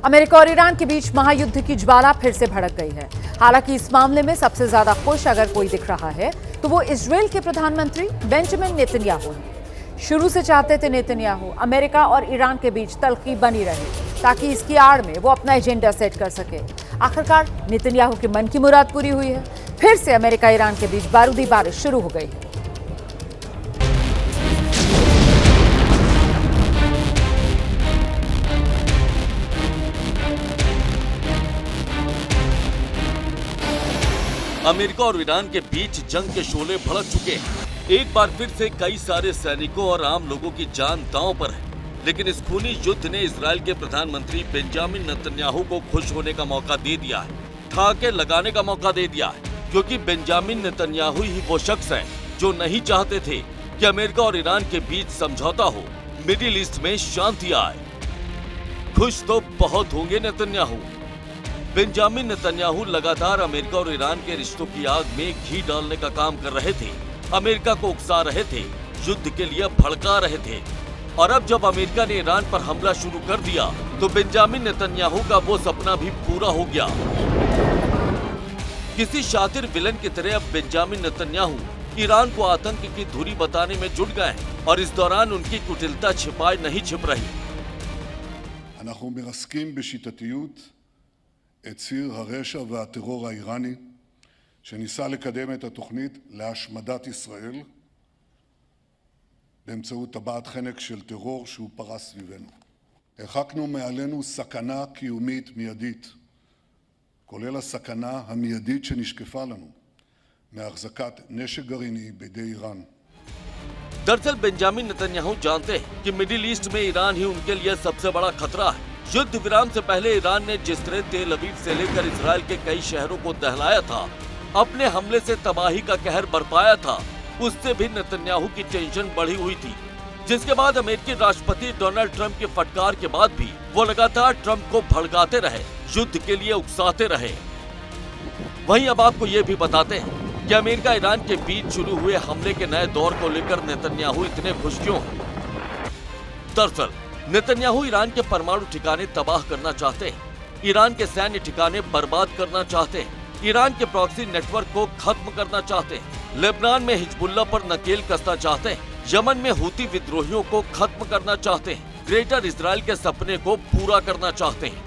America और Iran के बीच महायुद्ध की ज्वाला फिर से भड़क गई है। हालांकि इस मामले में सबसे ज्यादा खुश अगर कोई दिख रहा है तो वो इजरायल के प्रधानमंत्री बेंजामिन नेतन्याहू हैं। शुरू से चाहते थे नेतन्याहू अमेरिका और ईरान के बीच तल्खी बनी रहे ताकि इसकी आड़ में वो अपना एजेंडा सेट कर सके। आखिरकार नेतन्याहू के मन की मुराद पूरी हुई है। फिर से अमेरिका ईरान के बीच बारूदी बारिश शुरू हो गई है। अमेरिका और ईरान के बीच जंग के शोले भड़क चुके हैं। एक बार फिर से कई सारे सैनिकों और आम लोगों की जान दांव पर है। लेकिन इस खूनी युद्ध ने इजरायल के प्रधानमंत्री बेंजामिन नेतन्याहू को खुश होने का मौका दे दिया है, ठहाके लगाने का मौका दे दिया है, क्योंकि बेंजामिन नेतन्याहू ही वो शख्स है जो नहीं चाहते थे कि अमेरिका और ईरान के बीच समझौता हो, मिडिल ईस्ट में शांति आए। खुश तो बहुत होंगे नेतन्याहू। बेंजामिन नेतन्याहू लगातार अमेरिका और ईरान के रिश्तों की आग में घी डालने का काम कर रहे थे, अमेरिका को उकसा रहे थे, युद्ध के लिए भड़का रहे थे। और अब जब अमेरिका ने ईरान पर हमला शुरू कर दिया तो बेंजामिन नेतन्याहू का वो सपना भी पूरा हो गया। किसी शातिर विलन की तरह अब बेंजामिन नेतन्याहू ईरान को आतंक की धुरी बताने में जुट गए हैं और इस दौरान उनकी कुटिलता छिपाए नहीं छिप रही। אנחנו מרסקים בשיטתיות את ציר הרשע והטרור האיראני שניסה לקדם את התוכנית להשמדת ישראל באמצעות טבעת חנק של טרור שהוא פרס סביבנו. הרחקנו מעלינו סכנה קיומית מיידית, כולל הסכנה המיידית שנשקפה לנו מהחזקת נשק גרעיני בידי איראן. दरअसल बेंजामिन नेतन्याहू जानते हैं कि मिडिल ईस्ट में ईरान ही उनके लिए सबसे बड़ा खतरा है। युद्ध विराम से पहले ईरान ने जिस तरह तेल अवीव से लेकर इजरायल के कई शहरों को दहलाया था, अपने हमले से तबाही का कहर बरपाया था, उससे भी नेतन्याहू की टेंशन बढ़ी हुई थी। जिसके बाद अमेरिकी राष्ट्रपति डोनाल्ड ट्रंप की फटकार के बाद भी वो लगातार ट्रंप को भड़काते रहे, युद्ध के लिए उकसाते रहे। वहीं अब आपको ये भी बताते हैं कि अमेरिका ईरान के बीच शुरू हुए हमले के नए दौर को लेकर नेतन्याहू इतने खुश क्यों हैं? दरअसल नेतन्याहू ईरान के परमाणु ठिकाने तबाह करना चाहते हैं, ईरान के सैन्य ठिकाने बर्बाद करना चाहते हैं, ईरान के प्रॉक्सी नेटवर्क को खत्म करना चाहते हैं, लेबनान में हिजबुल्लाह पर नकेल कसना चाहते हैं, यमन में हूती विद्रोहियों को खत्म करना चाहते हैं, ग्रेटर इजराइल के सपने को पूरा करना चाहते हैं।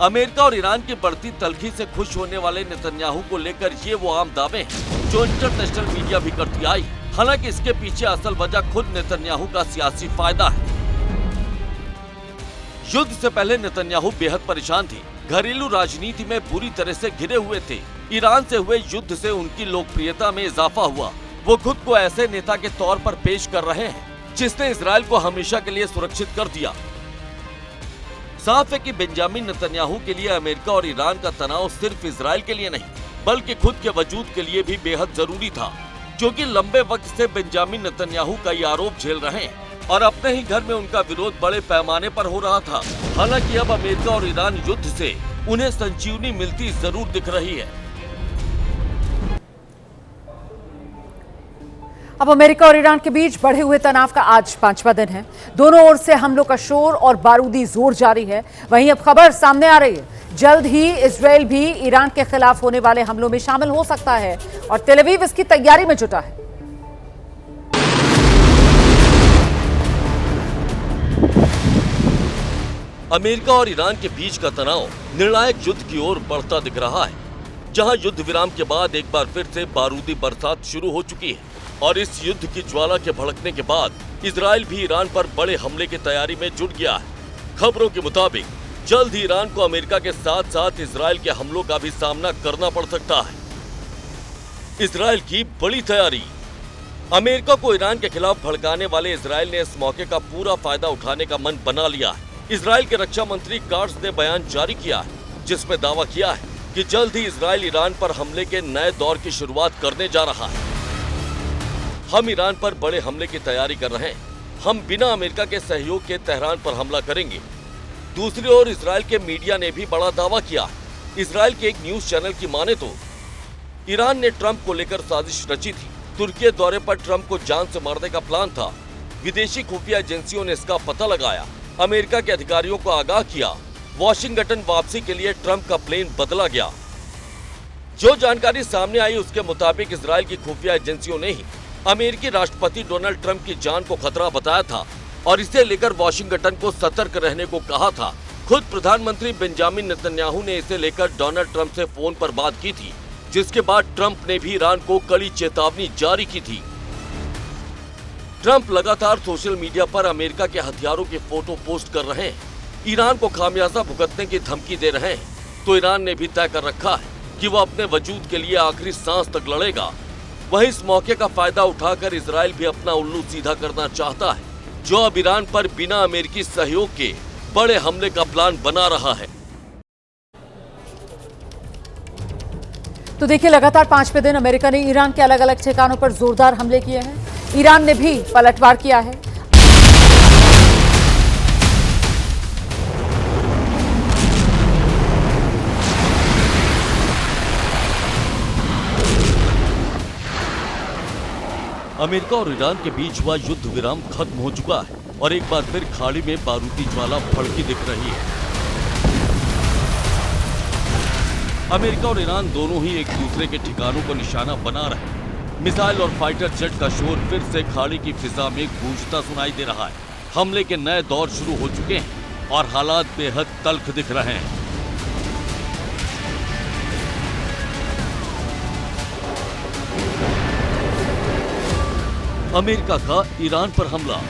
अमेरिका और ईरान की बढ़ती तल्खी से खुश होने वाले नेतन्याहू को लेकर ये वो आम दावे हैं जो इंटरनेशनल मीडिया भी करती आई। हालांकि इसके पीछे असल वजह खुद नेतन्याहू का सियासी फायदा है। युद्ध से पहले नेतन्याहू बेहद परेशान थे, घरेलू राजनीति में बुरी तरह से घिरे हुए थे। ईरान से हुए युद्ध से उनकी लोकप्रियता में इजाफा हुआ। वो खुद को ऐसे नेता के तौर पर पेश कर रहे हैं जिसने इजरायल को हमेशा के लिए सुरक्षित कर दिया। साफ है कि बेंजामिन नेतन्याहू के लिए अमेरिका और ईरान का तनाव सिर्फ इजरायल के लिए नहीं बल्कि खुद के वजूद के लिए भी बेहद जरूरी था, क्योंकि लंबे वक्त से बेंजामिन नेतन्याहू का ये आरोप झेल रहे हैं और अपने ही घर में उनका विरोध बड़े पैमाने पर हो रहा था। हालांकि अब अमेरिका और ईरान युद्ध से उन्हें संजीवनी मिलती जरूर दिख रही है। अब अमेरिका और ईरान के बीच बढ़े हुए तनाव का आज 5वां दिन है। दोनों ओर से हमलों का शोर और बारूदी जोर जारी है। वहीं अब खबर सामने आ रही है, जल्द ही इजरायल भी ईरान के खिलाफ होने वाले हमलों में शामिल हो सकता है और तेल अवीव इसकी तैयारी में जुटा है। अमेरिका और ईरान के बीच का तनाव निर्णायक युद्ध की ओर बढ़ता दिख रहा है, जहां युद्ध विराम के बाद एक बार फिर से बारूदी बरसात शुरू हो चुकी है। और इस युद्ध की ज्वाला के भड़कने के बाद इजरायल भी ईरान पर बड़े हमले की तैयारी में जुट गया है। खबरों के मुताबिक जल्द ही ईरान को अमेरिका के साथ साथ इजरायल के हमलों का भी सामना करना पड़ सकता है। इजरायल की बड़ी तैयारी। अमेरिका को ईरान के खिलाफ भड़काने वाले इजरायल ने इस मौके का पूरा फायदा उठाने का मन बना लिया है। इजरायल के रक्षा मंत्री कार्ट्स ने बयान जारी किया है जिसमें दावा किया है कि जल्द ही इजरायल ईरान पर हमले के नए दौर की शुरुआत करने जा रहा है। हम ईरान पर बड़े हमले की तैयारी कर रहे हैं, हम बिना अमेरिका के सहयोग के तेहरान पर हमला करेंगे। दूसरी ओर इजरायल के मीडिया ने भी बड़ा दावा किया। इजरायल के एक न्यूज चैनल की माने तो ईरान ने ट्रंप को लेकर साजिश रची थी। तुर्की दौरे पर ट्रंप को जान से मारने का प्लान था। विदेशी खुफिया एजेंसियों ने इसका पता लगाया अमेरिका के अधिकारियों को आगाह किया। वॉशिंगटन वापसी के लिए ट्रंप का प्लेन बदला गया। जो जानकारी सामने आई उसके मुताबिक इजराइल की खुफिया एजेंसियों ने ही अमेरिकी राष्ट्रपति डोनाल्ड ट्रंप की जान को खतरा बताया था और इसे लेकर वॉशिंगटन को सतर्क रहने को कहा था। खुद प्रधानमंत्री बेंजामिन नेतन्याहू ने इसे लेकर डोनाल्ड ट्रंप से फोन पर बात की थी, जिसके बाद ट्रंप ने भी ईरान को कड़ी चेतावनी जारी की थी। ट्रंप लगातार सोशल मीडिया पर अमेरिका के हथियारों की फोटो पोस्ट कर रहे हैं, ईरान को खामियाजा भुगतने की धमकी दे रहे हैं। तो ईरान ने भी तय कर रखा है कि वो अपने वजूद के लिए आखिरी सांस तक लड़ेगा। वहीं इस मौके का फायदा उठाकर इजराइल भी अपना उल्लू सीधा करना चाहता है, जो अब ईरान पर बिना अमेरिकी सहयोग के बड़े हमले का प्लान बना रहा है। तो देखिए, लगातार 5वें दिन अमेरिका ने ईरान के अलग अलग ठिकानों पर जोरदार हमले किए हैं। ईरान ने भी पलटवार किया है। अमेरिका और ईरान के बीच हुआ युद्ध विराम खत्म हो चुका है और एक बार फिर खाड़ी में बारूदी ज्वाला भड़की दिख रही है। अमेरिका और ईरान दोनों ही एक दूसरे के ठिकानों को निशाना बना रहे हैं। मिसाइल और फाइटर जेट का शोर फिर से खाड़ी की फिजा में गूंजता सुनाई दे रहा है। हमले के नए दौर शुरू हो चुके हैं और हालात बेहद तल्ख दिख रहे हैं। अमेरिका का ईरान पर हमला।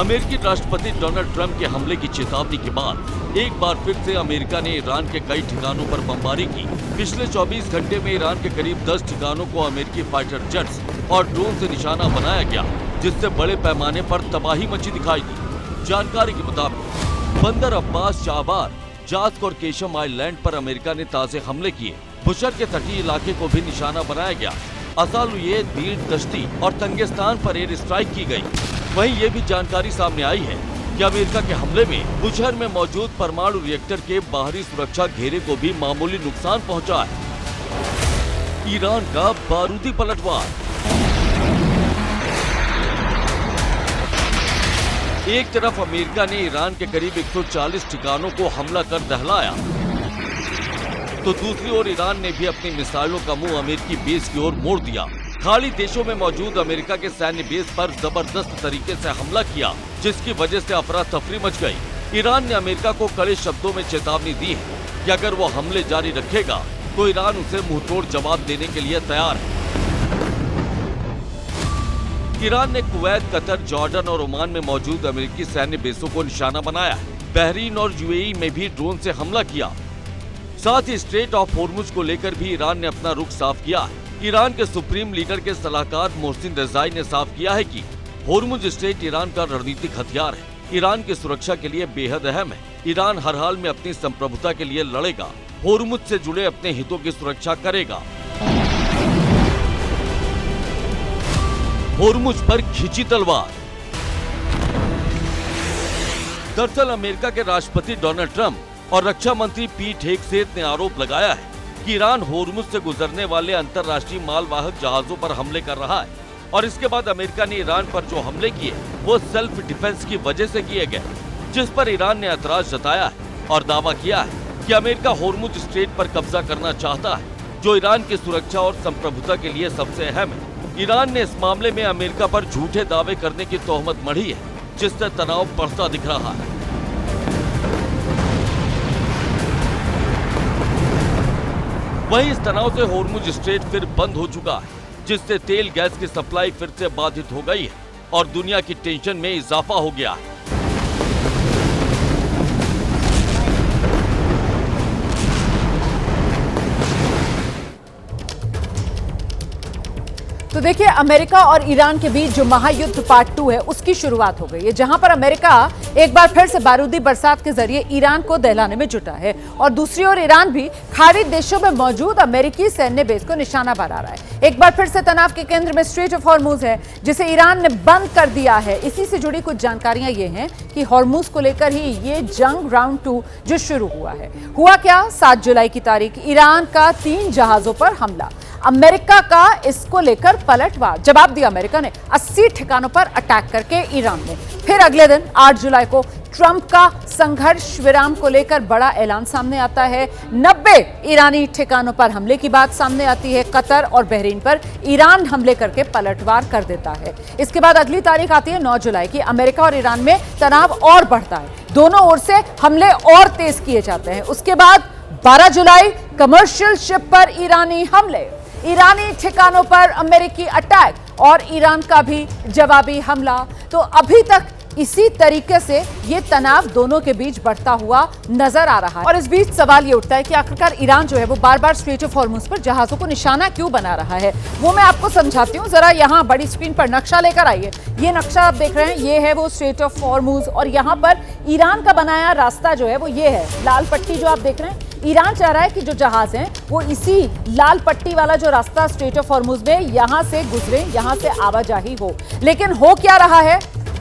अमेरिकी राष्ट्रपति डोनाल्ड ट्रंप के हमले की चेतावनी के बाद एक बार फिर से अमेरिका ने ईरान के कई ठिकानों पर बमबारी की। पिछले 24 घंटे में ईरान के करीब 10 ठिकानों को अमेरिकी फाइटर जेट्स और ड्रोन से निशाना बनाया गया, जिससे बड़े पैमाने पर तबाही मची दिखाई दी। जानकारी के मुताबिक बंदर अब्बास, चाबार, जास्क और केशम आइलैंड पर अमेरिका ने ताजे हमले किए। बुशर के तटीय इलाके को भी निशाना बनाया गया। असालुयेद, बीड, दश्ती और तंगिस्तान पर एयर स्ट्राइक की गई। वहीं ये भी जानकारी सामने आई है कि अमेरिका के हमले में बुशर में मौजूद परमाणु रिएक्टर के बाहरी सुरक्षा घेरे को भी मामूली नुकसान पहुंचा है। ईरान का बारूदी पलटवार। एक तरफ अमेरिका ने ईरान के करीब 140 ठिकानों को हमला कर दहलाया, तो दूसरी ओर ईरान ने भी अपनी मिसाइलों का मुंह अमेरिकी बेस की ओर मोड़ दिया। खाड़ी देशों में मौजूद अमेरिका के सैन्य बेस पर जबरदस्त तरीके से हमला किया, जिसकी वजह से अफरा तफरी मच गई। ईरान ने अमेरिका को कड़े शब्दों में चेतावनी दी है कि अगर वो हमले जारी रखेगा तो ईरान उसे मुंहतोड़ जवाब देने के लिए तैयार है। ईरान ने कुवैत, कतर, जॉर्डन और ओमान में मौजूद अमेरिकी सैन्य बेसों को निशाना बनाया है। बहरीन और यूएई में भी ड्रोन से हमला किया। साथ ही स्ट्रेट ऑफ होर्मुज को लेकर भी ईरान ने अपना रुख साफ किया है। ईरान के सुप्रीम लीडर के सलाहकार मोहसिन रजाई ने साफ किया है कि होर्मुज स्ट्रेट ईरान का रणनीतिक हथियार है, ईरान की सुरक्षा के लिए बेहद अहम है। ईरान हर हाल में अपनी संप्रभुता के लिए लड़ेगा, होर्मुज से जुड़े अपने हितों की सुरक्षा करेगा। होर्मुज पर खिंची तलवार। दरअसल अमेरिका के राष्ट्रपति डोनाल्ड ट्रंप और रक्षा मंत्री पीट हेगसेथ ने आरोप लगाया है कि ईरान होर्मुज से गुजरने वाले अंतर्राष्ट्रीय मालवाहक जहाजों पर हमले कर रहा है और इसके बाद अमेरिका ने ईरान पर जो हमले किए वो सेल्फ डिफेंस की वजह से किए गए, जिस पर ईरान ने ऐतराज जताया है और दावा किया है कि अमेरिका होर्मुज स्ट्रेट पर कब्जा करना चाहता है, जो ईरान की सुरक्षा और संप्रभुता के लिए सबसे अहम है। ईरान ने इस मामले में अमेरिका पर झूठे दावे करने की तोहमत मढ़ी है, जिससे तनाव बढ़ता दिख रहा है। वहीं इस तनाव से होर्मुज स्ट्रेट फिर बंद हो चुका है, जिससे तेल गैस की सप्लाई फिर से बाधित हो गई है और दुनिया की टेंशन में इजाफा हो गया है। तो देखिए, अमेरिका और ईरान के बीच जो महायुद्ध पार्ट 2 है उसकी शुरुआत हो गई है, जहां पर अमेरिका एक बार फिर से बारूदी बरसात के जरिए ईरान को दहलाने में जुटा है और दूसरी ओर ईरान भी खाड़ी देशों में मौजूद अमेरिकी सैन्य बेस को निशाना बना रहा है। एक बार फिर से तनाव के केंद्र में स्ट्रेट ऑफ हॉर्मुज है, जिसे ईरान ने बंद कर दिया है। इसी से जुड़ी कुछ जानकारियां ये हैं कि हॉर्मुज को लेकर ही ये जंग राउंड 2 जो शुरू हुआ है। हुआ क्या? 7 जुलाई की तारीख ईरान का 3 जहाजों पर हमला। अमेरिका का इसको लेकर पलटवार जवाब दिया अमेरिका ने 80 ठिकानों पर अटैक करके ईरान में। फिर अगले दिन 8 जुलाई को ट्रंप का संघर्ष विराम को लेकर बड़ा ऐलान सामने आता है। 90 ईरानी ठिकानों पर हमले की बात सामने आती है। कतर और बहरीन पर ईरान हमले करके पलटवार कर देता है। इसके बाद अगली तारीख आती है 9 जुलाई की। अमेरिका और ईरान में तनाव और बढ़ता है, दोनों ओर से हमले और तेज किए जाते हैं। उसके बाद 12 जुलाई कमर्शियल शिप पर ईरानी हमले, ईरानी ठिकानों पर अमेरिकी अटैक और ईरान का भी जवाबी हमला। तो अभी तक इसी तरीके से ये तनाव दोनों के बीच बढ़ता हुआ नजर आ रहा है। और इस बीच सवाल ये उठता है कि आखिरकार ईरान जो है वो बार बार स्ट्रेट ऑफ हॉर्मुज पर जहाजों को निशाना क्यों बना रहा है, वो मैं आपको समझाती हूँ। जरा यहाँ बड़ी स्क्रीन पर नक्शा लेकर आइए। ये नक्शा आप देख रहे हैं, ये है वो स्ट्रेट ऑफ हॉर्मुज और यहाँ पर ईरान का बनाया रास्ता जो है वो ये है। लाल पट्टी जो आप देख रहे हैं, ईरान चाह रहा है कि जो जहाज हैं वो इसी लाल पट्टी वाला जो रास्ता स्ट्रेट ऑफ हॉर्मुज में यहां से गुजरे, यहां से आवाजाही हो। लेकिन हो क्या रहा है,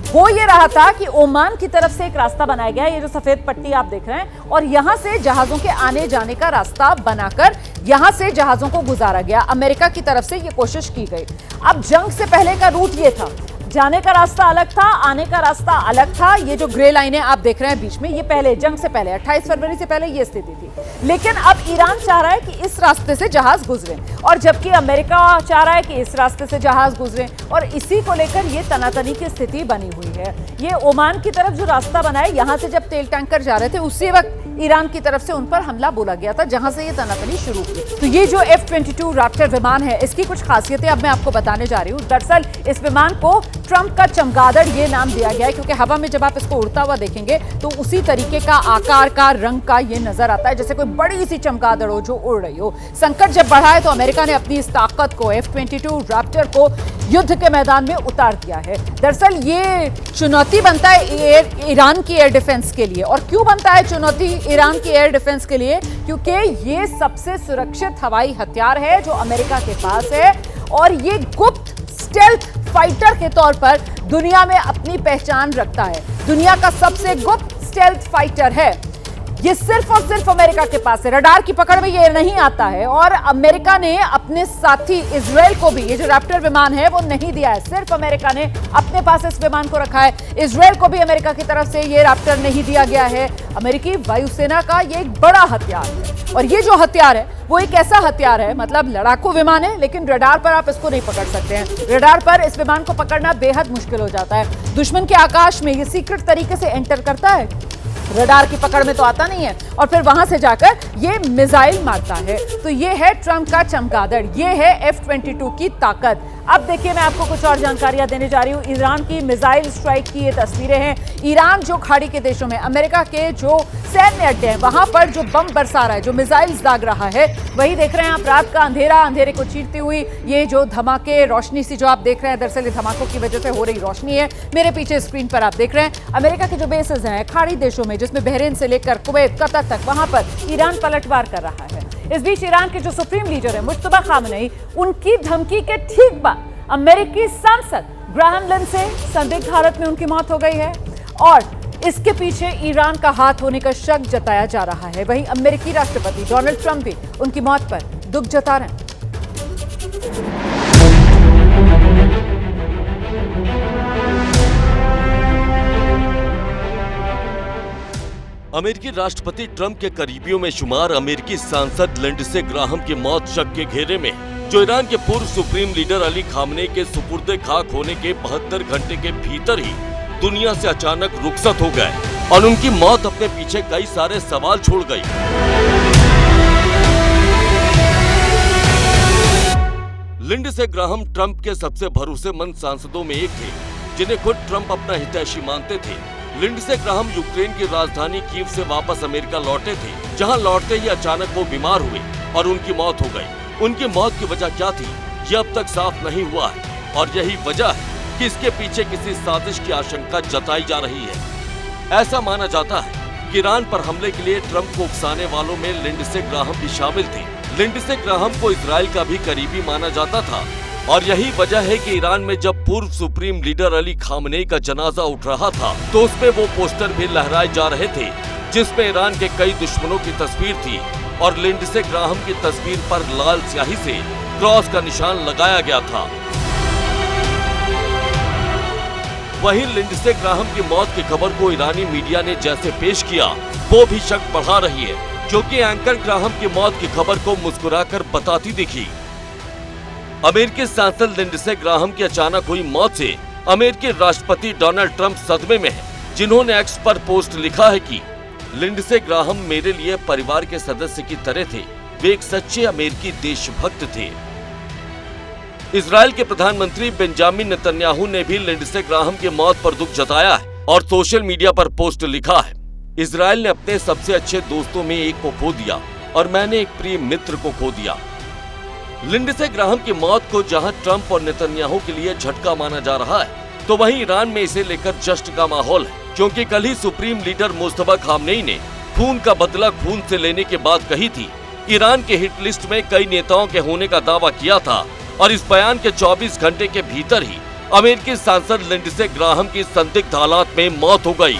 हो ये रहा था कि ओमान की तरफ से एक रास्ता बनाया गया, ये जो सफेद पट्टी आप देख रहे हैं, और यहां से जहाजों के आने जाने का रास्ता बनाकर यहां से जहाजों को गुजारा गया। अमेरिका की तरफ से ये कोशिश की गई। अब जंग से पहले का रूट ये था, जाने का रास्ता अलग था, आने का रास्ता अलग था। ये जो ग्रे लाइनें आप देख रहे हैं बीच में, ये पहले जंग से पहले 28 फरवरी से पहले ये स्थिति थी। लेकिन अब ईरान चाह रहा है कि इस रास्ते से जहाज गुजरे, और जबकि अमेरिका चाह रहा है कि इस रास्ते से जहाज गुजरे, और इसी को लेकर ये तनातनी की स्थिति बनी हुई है। ये ओमान की तरफ जो रास्ता बना है, यहां से जब तेल टैंकर जा रहे थे उसी वक्त ईरान की तरफ से उन पर हमला बोला गया था, जहां से ये तनातनी शुरू हुई। तो ये जो F-22 रैप्टर विमान है, इसकी कुछ खासियतें अब मैं आपको बताने जा रही हूँ। दरअसल इस विमान को ट्रंप का चमगादड़ ये नाम दिया गया है, क्योंकि हवा में जब आप इसको उड़ता हुआ देखेंगे तो उसी तरीके का आकार का, रंग का ये नजर आता है, जैसे कोई बड़ी सी चमगादड़ हो जो उड़ रही हो। संकट जब बढ़ा है तो अमेरिका ने अपनी इस ताकत को, F-22 रैप्टर को युद्ध के मैदान में उतार दिया है। दरअसल ये चुनौती बनता है ईरान की एयर डिफेंस के लिए। और क्यों बनता है चुनौती ईरान की एयर डिफेंस के लिए? क्योंकि ये सबसे सुरक्षित हवाई हथियार है जो अमेरिका के पास है, और ये गुप्त स्टेल्थ फाइटर के तौर पर दुनिया में अपनी पहचान रखता है। दुनिया का सबसे गुप्त स्टेल्थ फाइटर है। ये सिर्फ और सिर्फ अमेरिका के पास है, रडार की पकड़ में ये नहीं आता है। और अमेरिका ने अपने साथी इजराइल को भी ये जो रैप्टर विमान है वो नहीं दिया है, सिर्फ अमेरिका ने अपने पास इस विमान को रखा है। इजराइल को भी अमेरिका की तरफ से ये रैप्टर नहीं दिया गया है। अमेरिकी वायुसेना का ये एक बड़ा हथियार है, और ये जो हथियार है वो एक ऐसा हथियार है, मतलब लड़ाकू विमान है, लेकिन रडार पर आप इसको नहीं पकड़ सकते हैं। रडार पर इस विमान को पकड़ना बेहद मुश्किल हो जाता है। दुश्मन के आकाश में ये सीक्रेट तरीके से एंटर करता है, रडार की पकड़ में तो आता नहीं है, और फिर वहां से जाकर ये मिसाइल मारता है। तो ये है ट्रंप का चमगादड़, ये है F-22 की ताकत। अब देखिए, मैं आपको कुछ और जानकारियां देने जा रही हूं। ईरान की मिसाइल स्ट्राइक की ये तस्वीरें हैं। ईरान जो खाड़ी के देशों में, अमेरिका के जो सैन्य अड्डे हैं, वहां पर जो बम बरसा रहा है, जो मिसाइल्स दाग रहा है, वही देख रहे हैं आप। रात का अंधेरा, अंधेरे को चीरती हुई ये जो धमाके, रोशनी सी जो आप देख रहे हैं, दरअसल ये धमाकों की वजह से हो रही रोशनी है। मेरे पीछे स्क्रीन पर आप देख रहे हैं अमेरिका के जो बेसेस हैं खाड़ी देशों में, जिसमें बहरीन से लेकर कुवैत, कतर तक, वहां पर ईरान पलटवार कर रहा है। इस बीच ईरान के जो सुप्रीम लीडर है मुश्तबा खामनेई, उनकी धमकी के ठीक बाद अमेरिकी सांसद ग्राहम लिंडसे संदिग्ध हालत में उनकी मौत हो गई है, और इसके पीछे ईरान का हाथ होने का शक जताया जा रहा है। वहीं अमेरिकी राष्ट्रपति डोनाल्ड ट्रंप भी उनकी मौत पर दुख जता रहे हैं। अमेरिकी राष्ट्रपति ट्रंप के करीबियों में शुमार अमेरिकी सांसद लिंडसे ग्राहम की मौत शक के घेरे में, जो ईरान के पूर्व सुप्रीम लीडर अली खामनेई के सुपुर्दे खाक होने के 72 घंटे के भीतर ही दुनिया से अचानक रुखसत हो गए, और उनकी मौत अपने पीछे कई सारे सवाल छोड़ गई। लिंडसे ग्राहम ट्रंप के सबसे भरोसेमंद सांसदों में एक थे, जिन्हें खुद ट्रंप अपना हितैषी मानते थे। लिंडसे ग्राहम यूक्रेन की राजधानी कीव से वापस अमेरिका लौटे थे, जहां लौटते ही अचानक वो बीमार हुए और उनकी मौत हो गई। उनकी मौत की वजह क्या थी, ये अब तक साफ नहीं हुआ है, और यही वजह है कि इसके पीछे किसी साजिश की आशंका जताई जा रही है। ऐसा माना जाता है कि ईरान पर हमले के लिए ट्रंप को उकसाने वालों में लिंडसे ग्राहम भी शामिल थे। लिंडसे ग्राहम को इजराइल का भी करीबी माना जाता था, और यही वजह है कि ईरान में जब पूर्व सुप्रीम लीडर अली खामनेई का जनाजा उठ रहा था, तो उसपे वो पोस्टर भी लहराए जा रहे थे, जिसमें ईरान के कई दुश्मनों की तस्वीर थी, और लिंडसे ग्राहम की तस्वीर पर लाल स्याही से क्रॉस का निशान लगाया गया था। वहीं लिंडसे ग्राहम की मौत की खबर को ईरानी मीडिया ने जैसे पेश किया, वो भी शक बढ़ा रही है, क्योंकि एंकर ग्राहम की मौत की खबर को मुस्कुराकर बताती दिखी। अमेरिकी सांसद लिंडसे ग्राहम की अचानक हुई मौत से अमेरिकी राष्ट्रपति डोनाल्ड ट्रंप सदमे में हैं, जिन्होंने एक्स पर पोस्ट लिखा है कि लिंडसे ग्राहम मेरे लिए परिवार के सदस्य की तरह थे, वे एक सच्चे अमेरिकी देशभक्त थे। इजराइल के प्रधानमंत्री बेंजामिन नेतन्याहू ने भी लिंडसे ग्राहम की मौत पर दुख जताया है और सोशल मीडिया पर पोस्ट लिखा है, इजराइल ने अपने सबसे अच्छे दोस्तों में एक को खो दिया और मैंने एक प्रिय मित्र को खो दिया। लिंडसे ग्राहम की मौत को जहां ट्रंप और नेतन्याहू के लिए झटका माना जा रहा है, तो वहीं ईरान में इसे लेकर जश्न का माहौल है, क्योंकि कल ही सुप्रीम लीडर मुस्तफा खामनेई ने खून का बदला खून से लेने की बात कही थी। ईरान के हिट लिस्ट में कई नेताओं के होने का दावा किया था और इस बयान के 24 घंटे के भीतर ही अमेरिकी सांसद लिंडसे ग्राहम की संदिग्ध हालात में मौत हो गई।